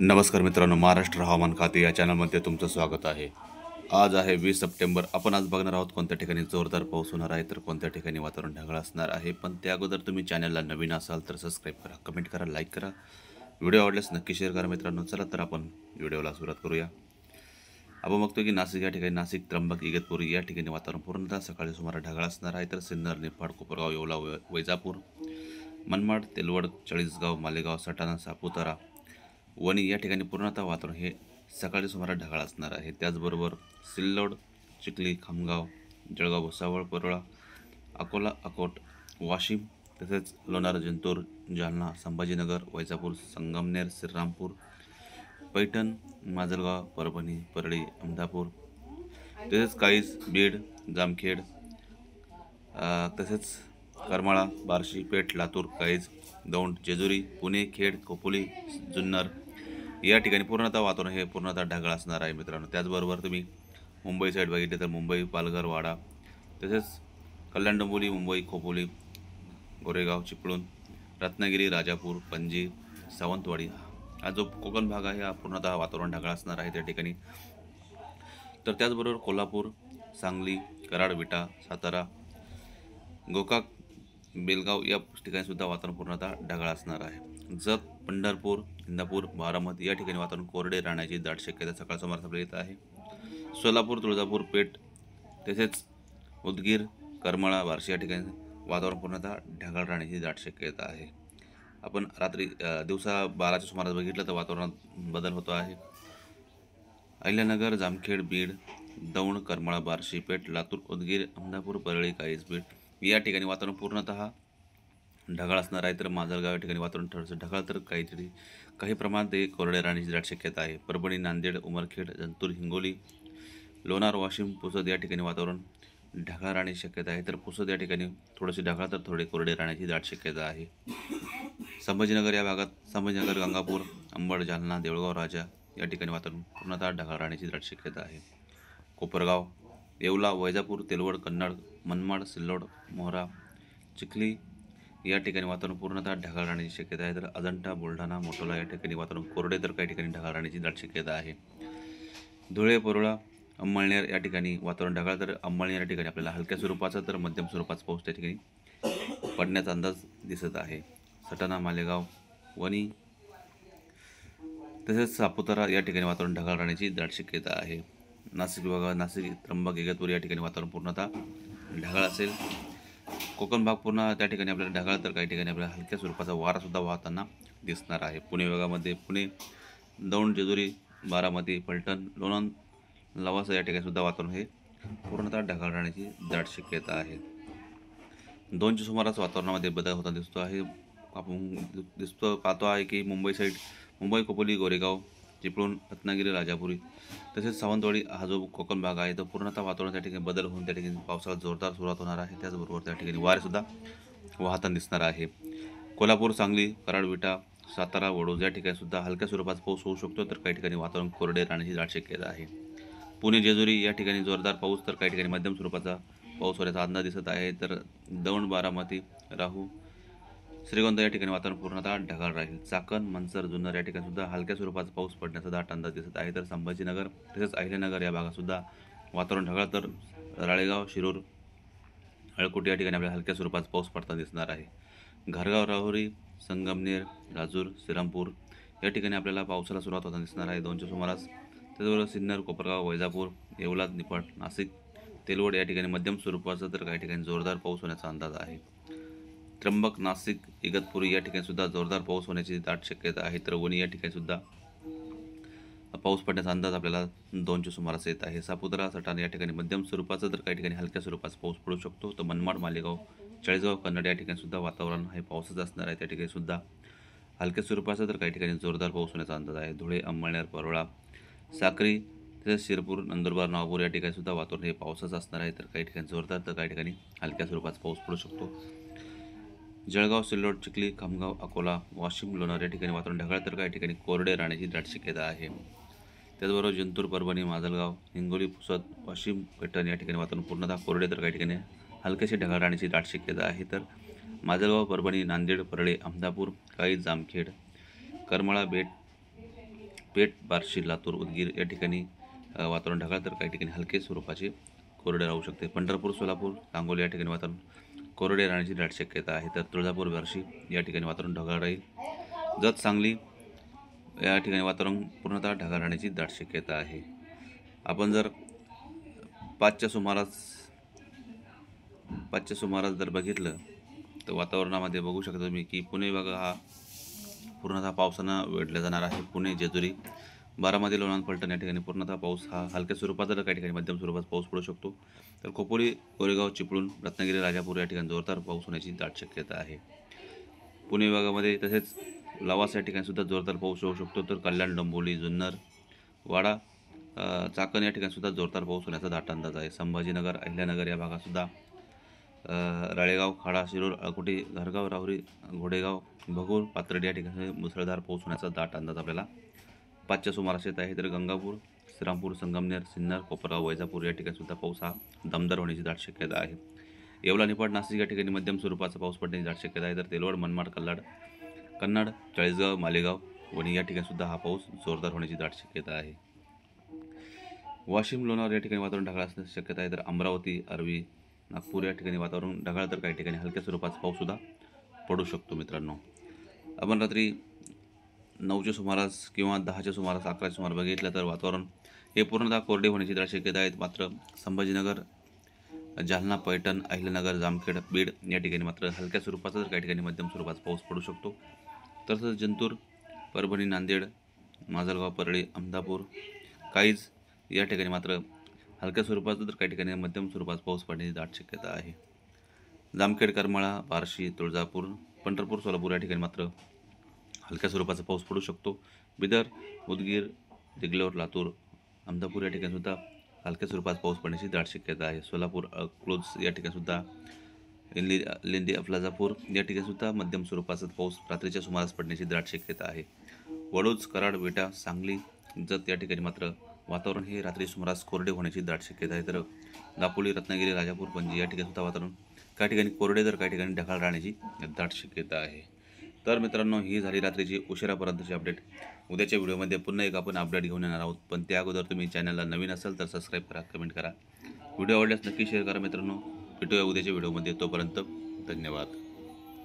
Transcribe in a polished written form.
नमस्कार मित्रांनो, महाराष्ट्र हवामान खाते या चॅनलमध्ये तुमचं स्वागत आहे। आज आहे 20 सप्टेंबर। आपण आज बघणार आहोत कोणत्या ठिकाणी जोरदार पाऊस होणार आहे तर कोणत्या ठिकाणी वातावरण ढगाळ असणार आहे। पण त्या अगोदर तुम्ही चॅनलला नवीन असाल तर सबस्क्राईब करा, कमेंट करा, लाईक करा, व्हिडिओ आवडल्यास नक्की शेअर करा मित्रांनो। चला तर आपण व्हिडिओला सुरुवात करूया। आपण बघतो की नाशिक या ठिकाणी नाशिक, त्र्यंबक, इगतपुरी या ठिकाणी वातावरण पूर्णतः सकाळी सुमारे ढगाळ असणार आहे। तर सिन्नर, निफाड, कोपरगाव, येवला, वैजापूर, मनमाड, तेलवड, चाळीसगाव, मालेगाव, सटाणा, सापुतारा, वणी या ठिकाणी पूर्णतः वातावरण हे सकाळी सुमारे ढगाळ असणार आहे। त्याचबरोबर सिल्लोड, चिखली, खामगाव, जळगाव, भुसावळ, परोळा, अकोला, अकोट, वाशिम तसेच लोणार, जिंतूर, जालना, संभाजीनगर, वैजापूर, संगमनेर, श्रीरामपूर, पैठण, माजलगाव, परभणी, परळी, अमदापूर तसेच काईज, बीड, जामखेड तसेच करमाळा, बार्शी, पेठ, लातूर, काईज, दौंड, जेजुरी, पुणे, खेड, खोपोली, जुन्नर या ठिकाणी पूर्णतः वातावरण हे पूर्णतः ढगाळ असणार आहे मित्रांनो। त्याचबरोबर तुम्ही मुंबई साईड बघितले तर मुंबई, पालघर, वाडा तसेच कल्याण, डोंबिवली, मुंबई, खोपोली, गोरेगाव, चिपळूण, रत्नागिरी, राजापूर, पणजी, सावंतवाडी हा जो कोकण भाग आहे हा पूर्णतः वातावरण ढगाळ असणार आहे त्या ठिकाणी। तर त्याचबरोबर कोल्हापूर, सांगली, कराड, विटा, सातारा, गोकाक, बेलगाव या ठिकाणी सुद्धा वातावरण पूर्णतः ढगाळ असणार आहे। जत, पंढरपूर, इंदापूर, बारामती या ठिकाणी वातावरण कोरडे राहण्याची दाट शक्यता सकाळ सुमारास आपल्याला येत आहे। सोलापूर, तुळजापूर, पेठ तसेच उदगीर, करमाळा, बार्शी या ठिकाणी वातावरण पूर्णतः ढगाळ राहण्याची दाट शक्यता आहे। आपण रात्री दिवसा 12च्या सुमारास बघितलं तर वातावरणात बदल होतो आहे। अहिल्यानगर, जामखेड, बीड, दौंड, करमाळा, बार्शी, पेठ, लातूर, उदगीर, अमदापूर, परळी, काईज, बीड या ठिकाणी वातावरण पूर्णतः ढगाळ असणार आहे। तर माजलगाव या ठिकाणी वातावरण थोडंसं ढगाळ तर काही प्रमाणात ते कोरडे राहण्याची दाट शक्यता आहे। परभणी, नांदेड, उमरखेड, जिंतूर, हिंगोली, लोणार, वाशिम, पुसद या ठिकाणी वातावरण ढगाळ राहण्याची शक्यता आहे। तर पुसद या ठिकाणी थोडेसे ढगाळ तर थोडे कोरडे राहण्याची दाट शक्यता आहे। संभाजीनगर या भागात संभाजीनगर, गंगापूर, अंबड, जालना, देऊळगाव, राजा या ठिकाणी वातावरण पूर्णतः ढगाळ राहण्याची दाट शक्यता आहे। कोपरगाव, येवला, वैजापूर, तेलवड, कन्नड, मनमाड, सिल्लोड, मोहरा, चिखली या ठिकाणी वातावरण पूर्णतः ढगाळ राहण्याची शक्यता आहे। तर अजंठा, बुलढाणा, मोटोला या ठिकाणी वातावरण कोरडे तर काही ठिकाणी ढगाळ राहण्याची दाट शक्यता आहे। धुळे, परोळा, अंमळनेर या ठिकाणी वातावरण ढगाळ तर अंमळनेर या ठिकाणी आपल्याला हलक्या स्वरूपाचा तर मध्यम स्वरूपाचा पाऊस त्या ठिकाणी पडण्याचा अंदाज दिसत आहे। सटाणा, मालेगाव, वणी तसेच सापुतारा या ठिकाणी वातावरण ढगाळ राहण्याची दाट शक्यता आहे। नाशिक विभागात नाशिक, त्र्यंबक, इगतपुरी या ठिकाणी वातावरण पूर्णतः ढगाळ असेल। कोकण भाग पूर्ण त्या ठिकाणी आपल्याला ढगाळ तर काही ठिकाणी आपल्याला हलक्या स्वरूपाचा वारासुद्धा वाहताना दिसणार आहे। पुणे विभागामध्ये पुणे, दौंड, जेजुरी, बारामती, फलटण, लोणंद, लवासा या ठिकाणी सुद्धा वातावरण हे पूर्णतः ढगाळ राहण्याची दाट शक्यता आहे। 2च्या सुमारास वातावरणामध्ये बदल होताना दिसतो आहे। आपण पाहतो आहे की मुंबई साईड, मुंबई, खोपोली, गोरेगाव, चिपळूण, रत्नागिरी, राजापुरी तसेच सावंतवाडी हा जो कोकण भाग आहे तो पूर्णतः वातावरण त्या ठिकाणी बदल होऊन त्या ठिकाणी पावसाला जोरदार सुरुवात होणार आहे। त्याचबरोबर त्या ठिकाणी वारेसुद्धा वाहताना दिसणार आहे। कोल्हापूर, सांगली, कराड, विटा, सातारा, वडोद या ठिकाणी सुद्धा हलक्या स्वरूपाचा पाऊस होऊ शकतो तर काही ठिकाणी वातावरण कोरडे राहण्याची दाट शक्यता आहे। पुणे, जेजुरी या ठिकाणी जोरदार पाऊस तर काही ठिकाणी मध्यम स्वरूपाचा पाऊस होण्याचा अंदाज दिसत आहे। तर दौंड, बारामती, राहू, श्रीगोंदा या ठिकाणी वातावरण पूर्णतः ढगाळ राहील। चाकण, मनसर, जुन्नर या ठिकाणी सुद्धा हलक्या स्वरूपाचा पाऊस पडण्याचा दाट अंदाज दिसत आहे। तर संभाजीनगर तसेच अहिल्यानगर या भागात सुद्धा वातावरण ढगाळ तर राळेगाव, शिरूर, अळकोट या ठिकाणी आपल्याला हलक्या स्वरूपाचा पाऊस पडताना दिसणार आहे। घारगाव, राहुरी, संगमनेर, राजूर, श्रीरामपूर या ठिकाणी आपल्याला पावसाला सुरुवात होताना दिसणार आहे 2च्या सुमारास। त्याचबरोबर सिन्नर, कोपरगाव, वैजापूर, येवला, निफाड, नाशिक, तेलवड या ठिकाणी मध्यम स्वरूपाचा तर काही ठिकाणी जोरदार पाऊस होण्याचा अंदाज आहे। त्र्यंबक, नाशिक, इगतपुरी या ठिकाणी सुद्धा जोरदार पाऊस होण्याची दाट शक्यता आहे। तर वणी या ठिकाणी सुद्धा पाऊस पडण्याचा अंदाज आपल्याला 2च्या सुमारास येत आहे। सापुतारा, सटाणा या ठिकाणी मध्यम स्वरूपाचा तर काही ठिकाणी हलक्या स्वरूपाचा पाऊस पडू शकतो। तर मनमाड, मालेगाव, चाळीसगाव, कन्नड या ठिकाणी सुद्धा वातावरण हे पावसाचं असणार आहे। त्या ठिकाणी सुद्धा हलक्या स्वरूपाचा तर काही ठिकाणी जोरदार पाऊस होण्याचा अंदाज आहे। धुळे, अंमळनेर, परोळा, साक्री तसेच शिरपूर, नंदुरबार, नवापूर या ठिकाणी सुद्धा वातावरण हे पावसाचं असणार आहे। तर काही ठिकाणी जोरदार तर काही ठिकाणी हलक्या स्वरूपाचा पाऊस पडू शकतो। जळगाव, सिल्लोड, चिखली, खामगाव, अकोला, वाशिम, लोणार या ठिकाणी वातावरण ढगाळ तर काही ठिकाणी कोरडे राहण्याची दाट शक्यता आहे। त्याचबरोबर जिंतूर, परभणी, माजलगाव, हिंगोली, पुसद, वाशिम, पैठण या ठिकाणी वातावरण पूर्णतः कोरडे तर काही ठिकाणी हलकेसे ढगाळ राहण्याची दाट शक्यता आहे। तर माजलगाव, परभणी, नांदेड, परळी, अमदापूर, काईज, जामखेड, करमाळा, बेट, पेठ, बार्शी, लातूर, उदगीर या ठिकाणी वातावरण ढगाळ तर काही ठिकाणी हलके स्वरूपाचे कोरडे राहू शकते. पंढरपूर, सोलापूर, सांगोला या ठिकाणी वातावरण कोरडे राहण्याची दाट शक्यता आहे. तर तुळजापूर, बार्शी या ठिकाणी वातावरण ढगाळ राहील. जत, सांगली या ठिकाणी वातावरण पूर्णतः ढगाळ राहण्याची दाट शक्यता आहे. आपण जर पाचच्या सुमारास जर बघितलं तर वातावरणामध्ये बघू शकता तुम्ही की पुणे विभाग हा पूर्णतः पावसानं वेढला जाणार आहे. पुणे, जेजुरी, बारामती, लोणंद, फलटण या ठिकाणी पूर्णतः पाऊस हा हलक्या स्वरूपाचा तर काही ठिकाणी मध्यम स्वरूपात पाऊस पडू शकतो. तर खोपोली, कोरेगाव, चिपळूण, रत्नागिरी, राजापूर या ठिकाणी जोरदार पाऊस होण्याची दाट शक्यता आहे. पुणे विभागामध्ये तसेच लवास या ठिकाणी सुद्धा जोरदार पाऊस होऊ शकतो. तर कल्याण, डोंबिवली, जुन्नर, वाडा, चाकण या ठिकाणी सुद्धा जोरदार पाऊस होण्याचा दाट अंदाज आहे. संभाजीनगर, अहिल्यानगर या भागातसुद्धा राळेगाव, खाडा, शिरूर, अळकुटी, घरगाव, राहुरी, घोडेगाव, भगूर, पाथर्डी या ठिकाणी मुसळधार पाऊस होण्याचा दाट अंदाज आपल्याला पाचच्या सुमारास येत आहे. तर गंगापूर, श्रीरामपूर, संगमनेर, सिन्नर, कोपरगाव, वैजापूर या ठिकाणी सुद्धा पाऊस हा दमदार होण्याची दाट शक्यता आहे. येवला, निफाड, नाशिक या ठिकाणी मध्यम स्वरूपाचा पाऊस पडण्याची दाट शक्यता आहे. तर तेलवड, मनमाड, कन्नड, चाळीसगाव, मालेगाव, वणी या ठिकाणी सुद्धा हा पाऊस जोरदार होण्याची दाट शक्यता आहे. वाशिम, लोणार या ठिकाणी वातावरण ढगाळ असण्याची शक्यता आहे. तर अमरावती, अरवी, नागपूर या ठिकाणी वातावरण ढगाळ तर काही ठिकाणी हलक्या स्वरूपाचा पाऊससुद्धा पडू शकतो. मित्रांनो, आपण रात्री 9च्या सुमारास किंवा 10च्या सुमारास, 11च्या सुमारास बघितलं तर वातावरण हे पूर्णतः कोरडे होण्याची दाट शक्यता आहे. मात्र संभाजीनगर, जालना, पैठण, अहिल्यानगर, जामखेड, बीड या ठिकाणी मात्र हलक्या स्वरूपाचा तर काही ठिकाणी मध्यम स्वरूपाचा पाऊस पडू शकतो. तसंच जिंतूर, परभणी, नांदेड, माजलगाव, परळी, अहमदापूर, काईज या ठिकाणी मात्र हलक्या स्वरूपाचा तर काही ठिकाणी मध्यम स्वरूपाचा पाऊस पडण्याची दाट शक्यता आहे. जामखेड, करमाळा, बार्शी, तुळजापूर, पंढरपूर, सोलापूर या ठिकाणी मात्र हलक्या स्वरूपाचा पाऊस पडू शकतो. बिदर, उदगीर, दिगलोर, लातूर, अहमदापूर या ठिकाणी सुद्धा हलक्या स्वरूपाचा पाऊस पडण्याची दाट शक्यता आहे. सोलापूर, अकलूज या ठिकाणी सुद्धा, लेंदी, अफलाजापूर या ठिकाणी सुद्धा मध्यम स्वरूपाचा पाऊस रात्रीच्या सुमारास पडण्याची दाट शक्यता आहे. वडूज, कराड, विटा, सांगली, जत या ठिकाणी मात्र वातावरण हे रात्री सुमारास कोरडे होण्याची दाट शक्यता आहे. तर दापोली, रत्नागिरी, राजापूर, पणजी या ठिकाणी सुद्धा वातावरण काही ठिकाणी कोरडे तर काही ठिकाणी ढगाळ राहण्याची दाट शक्यता आहे. तर मित्रांनो, ही झाली रात्रीची उशिरापर्यंतची अपडेट. उद्याच्या व्हिडिओमध्ये पुन्हा एक आपण अपडेट घेऊन येणार आहोत. पण त्या अगोदर तुम्ही चॅनलला नवीन असाल तर सबस्क्राईब करा, कमेंट करा, व्हिडिओ आवडल्यास नक्की शेअर करा. मित्रांनो, भेटूया उद्याच्या व्हिडिओमध्ये. तोपर्यंत धन्यवाद.